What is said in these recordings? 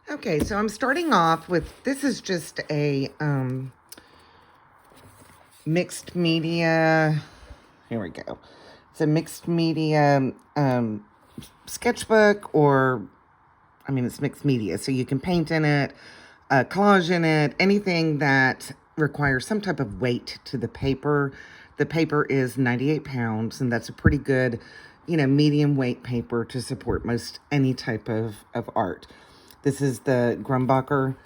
Okay, so I'm starting off with, this is just a mixed media, here we go. It's a mixed media sketchbook, or, I mean, it's mixed media, so you can paint in it, collage in it, anything that requires some type of weight to the paper. The paper is 98 pounds, and that's a pretty good, medium weight paper to support most any type of art. This is the Grumbacher.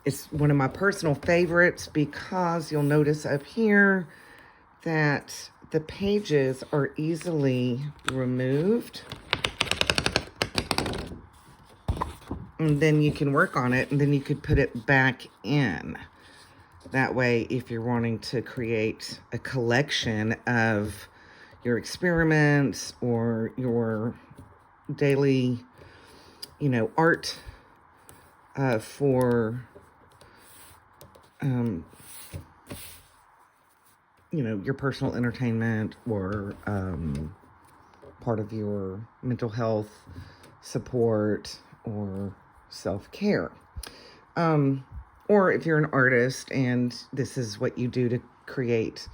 It's one of my personal favorites because you'll notice up here that the pages are easily removed. And then you can work on it, and then you could put it back in. That way, if you're wanting to create a collection of your experiments or your daily, art for, your personal entertainment, or part of your mental health support or self-care. Or if you're an artist and this is what you do to create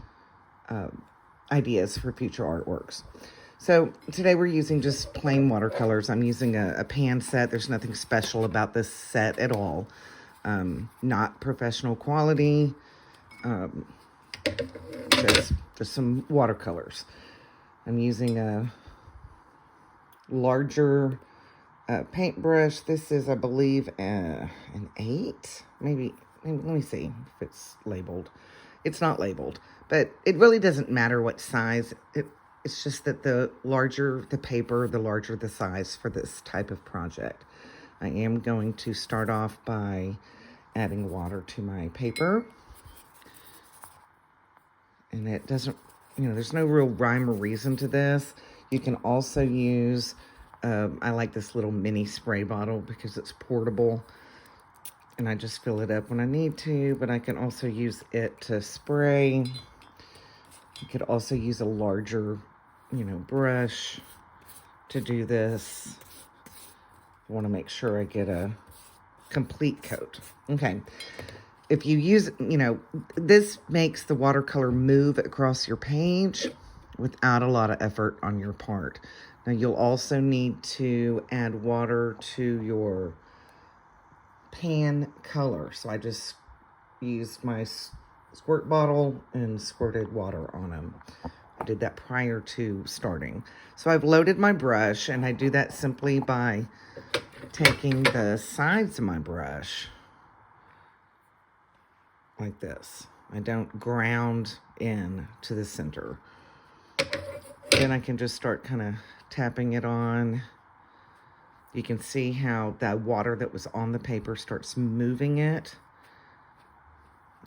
ideas for future artworks. So today we're using just plain watercolors. I'm using a pan set. There's nothing special about this set at all. Not professional quality. Just some watercolors. I'm using a larger paintbrush. This is, I believe, an 8. Maybe, let me see if it's labeled. It's not labeled, but it really doesn't matter what size. It's just that the larger the paper, the larger the size for this type of project. I am going to start off by adding water to my paper. And it doesn't, there's no real rhyme or reason to this. You can also use, I like this little mini spray bottle because it's portable. And I just fill it up when I need to, but I can also use it to spray. You could also use a larger, brush to do this. I want to make sure I get a complete coat. Okay. If you use, this makes the watercolor move across your page without a lot of effort on your part. Now, you'll also need to add water to your pan color. So I just used my squirt bottle and squirted water on them. I did that prior to starting. So I've loaded my brush, and I do that simply by taking the sides of my brush like this. I don't ground in to the center. Then I can just start kind of tapping it on. You can see how that water that was on the paper starts moving it.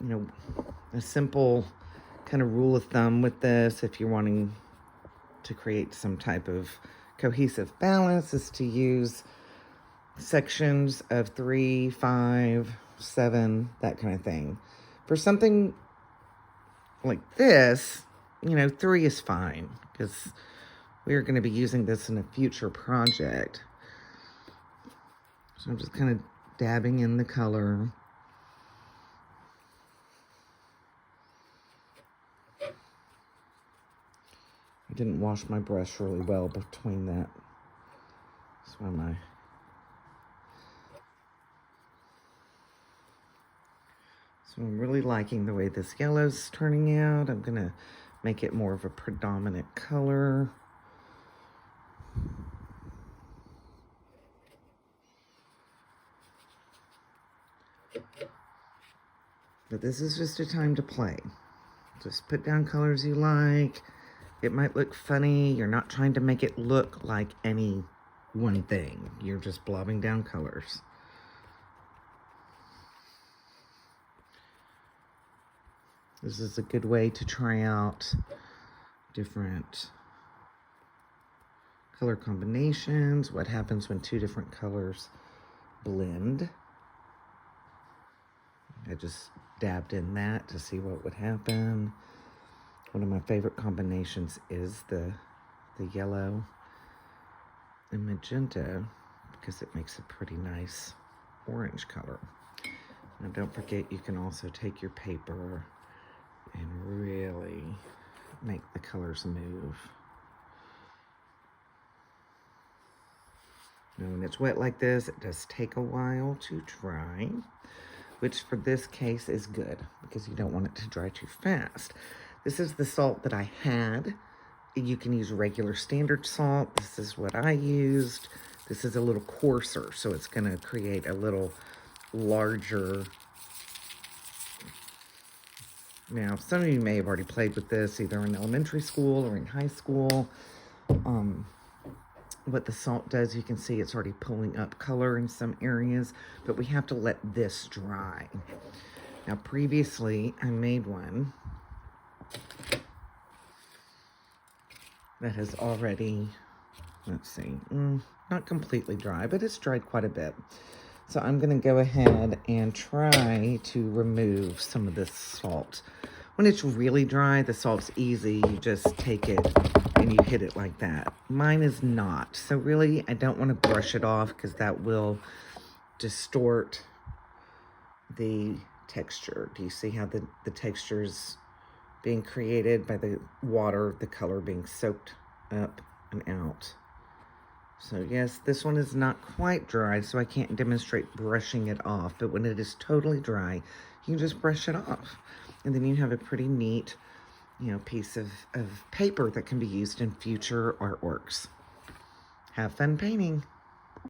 A simple kind of rule of thumb with this, if you're wanting to create some type of cohesive balance, is to use sections of 3, 5, 7, that kind of thing. For something like this, 3 is fine, because we're going to be using this in a future project. So I'm just kind of dabbing in the color. I didn't wash my brush really well between that. That's why So I'm really liking the way this yellow's turning out. I'm gonna make it more of a predominant color. But this is just a time to play. Just put down colors you like. It might look funny. You're not trying to make it look like any one thing. You're just blobbing down colors. This is a good way to try out different color combinations. What happens when 2 different colors blend. I just dabbed in that to see what would happen. One of my favorite combinations is the yellow and magenta, because it makes a pretty nice orange color. Now don't forget, you can also take your paper and really make the colors move. Now when it's wet like this, it does take a while to dry, which for this case is good because you don't want it to dry too fast. This is the salt that I had. You can use regular standard salt. This is what I used. This is a little coarser, so it's going to create a little larger. Now, some of you may have already played with this, either in elementary school or in high school. What the salt does, you can see it's already pulling up color in some areas, but we have to let this dry. Now, previously, I made one that has already, let's see, not completely dry, but it's dried quite a bit. So I'm going to go ahead and try to remove some of this salt. When it's really dry, the salt's easy. You just take it and you hit it like that. Mine is not. So really, I don't want to brush it off because that will distort the texture. Do you see how the texture's being created by the water, the color being soaked up and out? So yes, this one is not quite dry, so I can't demonstrate brushing it off, but when it is totally dry, you can just brush it off. And then you have a pretty neat, piece of paper that can be used in future artworks. Have fun painting.